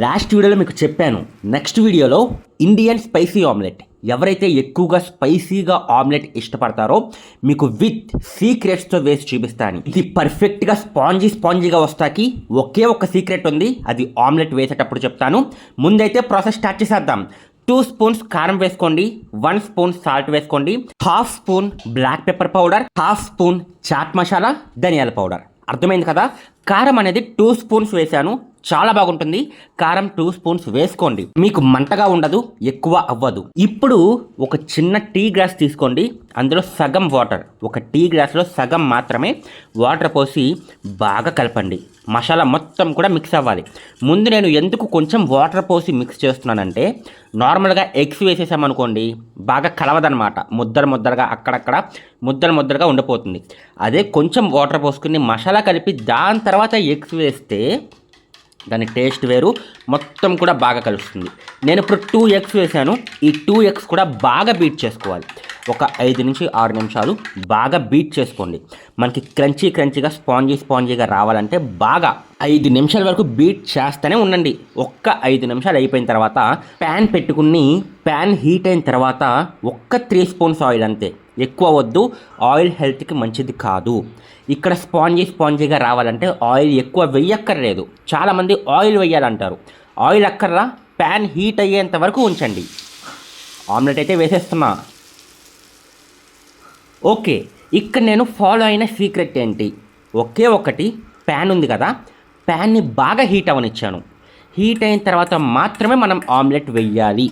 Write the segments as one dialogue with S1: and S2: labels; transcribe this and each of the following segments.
S1: Last వీడియోలో మీకు చెప్పాను, నెక్స్ట్ వీడియోలో ఇండియన్ స్పైసీ ఆమ్లెట్. ఎవరైతే ఎక్కువగా స్పైసీగా ఆమ్లెట్ ఇష్టపడతారో మీకు విత్ సీక్రెట్స్తో వేసి చూపిస్తాను. ఇది పర్ఫెక్ట్గా స్పాంజీగా వస్తాకి ఒకే ఒక సీక్రెట్ ఉంది, అది ఆమ్లెట్ వేసేటప్పుడు చెప్తాను. ముందైతే ప్రాసెస్ స్టార్ట్ చేసేద్దాం. 2 స్పూన్స్ కారం వేసుకోండి, 1 స్పూన్ సాల్ట్ వేసుకోండి, 1/2 spoon black pepper powder, 1/2 spoon chaat masala, ధనియాల పౌడర్. అర్థమైంది కదా? కారం అనేది 2 స్పూన్స్ వేసాను, చాలా బాగుంటుంది. కారం 2 స్పూన్స్ వేసుకోండి, మీకు మంటగా ఉండదు, ఎక్కువ అవ్వదు. ఇప్పుడు ఒక చిన్న టీ గ్లాస్ తీసుకోండి, అందులో సగం వాటర్, ఒక టీ గ్లాస్లో సగం మాత్రమే వాటర్ పోసి బాగా కలపండి. మసాలా మొత్తం కూడా మిక్స్ అవ్వాలి. ముందు నేను ఎందుకు కొంచెం వాటర్ పోసి మిక్స్ చేస్తున్నానంటే, నార్మల్గా ఎగ్స్ వేసేసామనుకోండి బాగా కలవదనమాట, ముద్దలుగా అక్కడక్కడ ముద్దలుగా ఉండిపోతుంది. అదే కొంచెం వాటర్ పోసుకుని మసాలా కలిపి దాని తర్వాత ఎగ్స్ వేస్తే దాని టేస్ట్ వేరు, మొత్తం కూడా బాగా కలుస్తుంది. నేను ఇప్పుడు 2 ఎగ్స్ వేసాను. ఈ 2 ఎగ్స్ కూడా బాగా బీట్ చేసుకోవాలి. ఒక 5 నుంచి 6 నిమిషాలు బాగా బీట్ చేసుకోండి. మనకి క్రంచీగా స్పాంజీగా రావాలంటే బాగా 5 నిమిషాల వరకు బీట్ చేస్తూనే ఉండండి. ఒక్క 5 నిమిషాలు అయిపోయిన తర్వాత ప్యాన్ పెట్టుకుని, ప్యాన్ హీట్ అయిన తర్వాత ఒక్క 3 స్పూన్స్ ఆయిల్, అంతే, ఎక్కువ వద్దు. ఆయిల్ హెల్త్కి మంచిది కాదు. ఇక్కడ స్పాంజీగా రావాలంటే ఆయిల్ ఎక్కువ వెయ్యక్కర్లేదు. చాలామంది ఆయిల్ వెయ్యాలంటారు, ఆయిల్ అక్కర్లా. ప్యాన్ హీట్ అయ్యేంత వరకు ఉంచండి. ఆమ్లెట్ అయితే వేసేస్తున్నా. ఓకే, ఇక్కడ నేను ఫాలో అయిన సీక్రెట్ ఏంటి? ఒకే ఒకటి, ప్యాన్ ఉంది కదా, ప్యాన్ని బాగా హీట్ అవనిచ్చాను. హీట్ అయిన తర్వాత మాత్రమే మనం ఆమ్లెట్ వెయ్యాలి.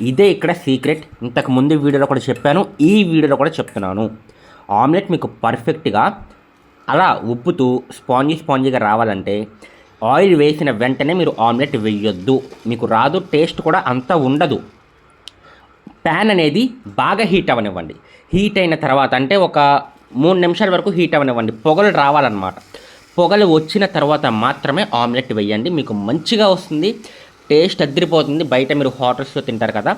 S1: ఇదే ఇక్కడ సీక్రెట్. ఇంతకు ముందు వీడియోలో కూడా చెప్పాను, ఈ వీడియోలో కూడా చెప్తున్నాను. ఆమ్లెట్ మీకు పర్ఫెక్ట్గా అలా ఉబ్బుతూ స్పాంజీగా రావాలంటే ఆయిల్ వేసిన వెంటనే మీరు ఆమ్లెట్ వేయొద్దు, మీకు రాదు, టేస్ట్ కూడా అంత ఉండదు. ప్యాన్ అనేది బాగా హీట్ అవ్వనివ్వండి. హీట్ అయిన తర్వాత అంటే ఒక 3 నిమిషాల వరకు హీట్ అవ్వనివ్వండి. పొగలు రావాలన్నమాట. పొగలు వచ్చిన తర్వాత మాత్రమే ఆమ్లెట్ వేయండి, మీకు మంచిగా వస్తుంది, టేస్ట్ అదిరిపోతుంది. బయట మీరు హోటల్స్లో తింటారు కదా,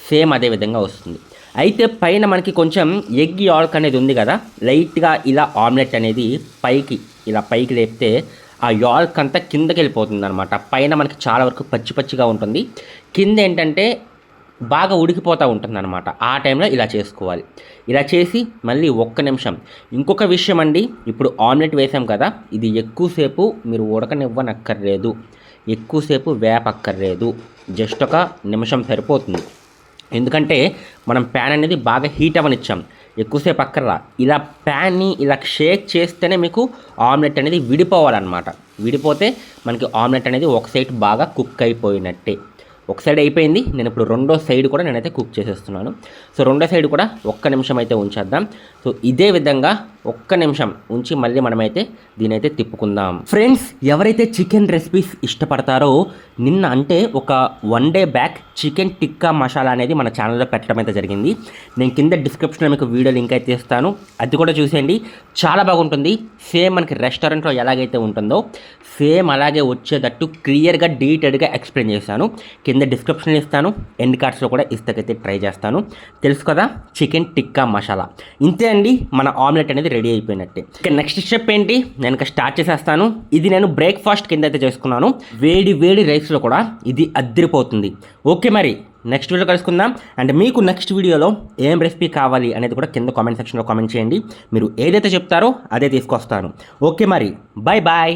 S1: సేమ్ అదే విధంగా వస్తుంది. అయితే పైన మనకి కొంచెం ఎగ్ యాల్క్ అనేది ఉంది కదా, లైట్గా ఇలా ఆమ్లెట్ అనేది పైకి లేపితే ఆ యాల్క్ అంతా కిందకి వెళ్ళిపోతుంది అనమాట. పైన మనకి చాలా వరకు పచ్చిగా ఉంటుంది, కింద ఏంటంటే బాగా ఉడికిపోతూ ఉంటుంది అనమాట. ఆ టైంలో ఇలా చేసుకోవాలి. ఇలా చేసి మళ్ళీ 1 నిమిషం. ఇంకొక విషయం అండి, ఇప్పుడు ఆమ్లెట్ వేసాం కదా, ఇది ఎక్కువసేపు మీరు ఉడకనివ్వనక్కర్లేదు, ఎక్కువసేపు వేపక్కర్లేదు, జస్ట్ 1 నిమిషం సరిపోతుంది. ఎందుకంటే మనం ప్యాన్ అనేది బాగా హీట్ అవ్వనిచ్చాం, ఎక్కువసేపు అక్కర్లా. ఇలా ప్యాన్ని ఇలా షేక్ చేస్తేనే మీకు ఆమ్లెట్ అనేది విడిపోవాలన్నమాట. విడిపోతే మనకి ఆమ్లెట్ అనేది ఒక సైడ్ బాగా కుక్ అయిపోయినట్టే. ఒక సైడ్ అయిపోయింది, నేను ఇప్పుడు రెండో సైడ్ కూడా నేనైతే కుక్ చేసేస్తున్నాను. సో రెండో సైడ్ కూడా 1 నిమిషం అయితే ఉంచేద్దాం. సో ఇదే విధంగా 1 నిమిషం ఉంచి మళ్ళీ మనమైతే దీనైతే తిప్పుకుందాం. ఫ్రెండ్స్, ఎవరైతే చికెన్ రెసిపీస్ ఇష్టపడతారో, నిన్న అంటే ఒక 1 day back chicken tikka masala అనేది మన ఛానల్లో పెట్టడం అయితే జరిగింది. నేను కింద డిస్క్రిప్షన్లో మీకు వీడియో లింక్ అయితే ఇస్తాను, అది కూడా చూసేయండి. చాలా బాగుంటుంది. సేమ్ మనకి రెస్టారెంట్లో ఎలాగైతే ఉంటుందో సేమ్ అలాగే వచ్చేటట్టు క్లియర్గా డీటెయిల్గా ఎక్స్ప్లెయిన్ చేశాను. కింద డిస్క్రిప్షన్లో ఇస్తాను, ఎండ్ కార్డ్స్లో కూడా ఇస్తాకైతే ట్రై చేస్తాను. తెలుసు కదా, చికెన్ టిక్కా మసాలా. ఇంతే అండి, మన ఆమ్లెట్ అనేది రెడీ అయిపోయినట్టే. ఇక నెక్స్ట్ స్టెప్ ఏంటి, నేను ఇక స్టార్ట్ చేసేస్తాను. ఇది నేను బ్రేక్ఫాస్ట్ కింద అయితే చేసుకున్నాను. వేడి రైస్లో కూడా ఇది అద్దరిపోతుంది. ఓకే, మరి నెక్స్ట్ వీడియో కలుసుకుందాం. అండ్ మీకు నెక్స్ట్ వీడియోలో ఏం రెసిపీ కావాలి అనేది కూడా కింద కామెంట్ సెక్షన్లో కామెంట్ చేయండి. మీరు ఏదైతే చెప్తారో అదే తీసుకొస్తాను. ఓకే, మరి బాయ్.